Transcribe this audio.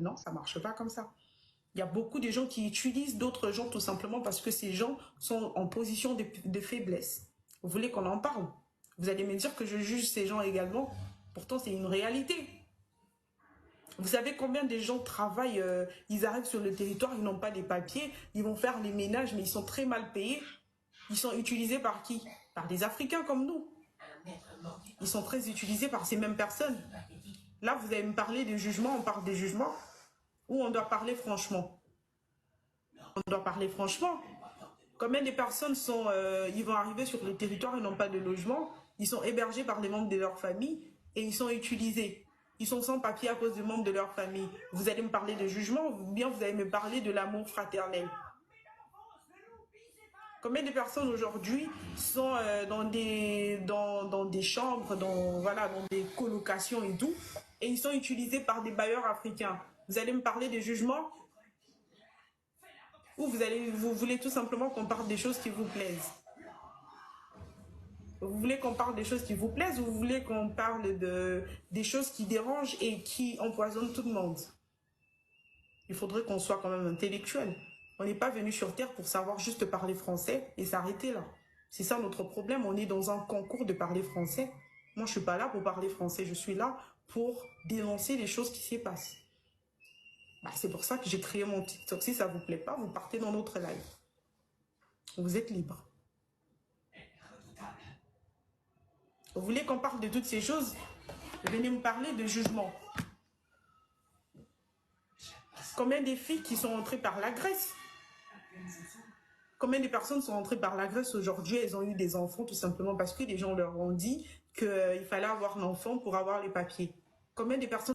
Non, ça ne marche pas comme ça. Il y a beaucoup de gens qui utilisent d'autres gens tout simplement parce que ces gens sont en position de faiblesse. Vous voulez qu'on en parle? Vous allez me dire que je juge ces gens également. Pourtant, c'est une réalité. Vous savez combien de gens travaillent, ils arrivent sur le territoire, ils n'ont pas les papiers, ils vont faire les ménages, mais ils sont très mal payés. Ils sont utilisés par qui? Par des Africains comme nous. Ils sont très utilisés par ces mêmes personnes. Là, vous allez me parler de jugement, on parle de jugement, ou on doit parler franchement? On doit parler franchement. Combien de personnes ils vont arriver sur le territoire, ils n'ont pas de logement, ils sont hébergés par les membres de leur famille et ils sont utilisés. Ils sont sans papier à cause des membres de leur famille. Vous allez me parler de jugement ou bien vous allez me parler de l'amour fraternel? Combien de personnes aujourd'hui sont dans des chambres, voilà, dans des colocations et tout, et ils sont utilisés par des bailleurs africains? Vous allez me parler de jugement? Ou vous voulez tout simplement qu'on parle des choses qui vous plaisent? Vous voulez qu'on parle des choses qui vous plaisent ou vous voulez qu'on parle des choses qui dérangent et qui empoisonnent tout le monde? Il faudrait qu'on soit quand même intellectuel. On n'est pas venu sur Terre pour savoir juste parler français et s'arrêter là. C'est ça notre problème, on est dans un concours de parler français. Moi, je ne suis pas là pour parler français, je suis là pour dénoncer les choses qui s'y passent. Bah, c'est pour ça que j'ai créé mon TikTok. Si ça ne vous plaît pas, vous partez dans notre live. Vous êtes libre. Vous voulez qu'on parle de toutes ces choses? Venez me parler de jugement. Combien de filles qui sont entrées par la Grèce? Combien de personnes sont entrées par la Grèce aujourd'hui? Elles ont eu des enfants tout simplement parce que les gens leur ont dit qu'il fallait avoir l'enfant pour avoir les papiers. Combien de personnes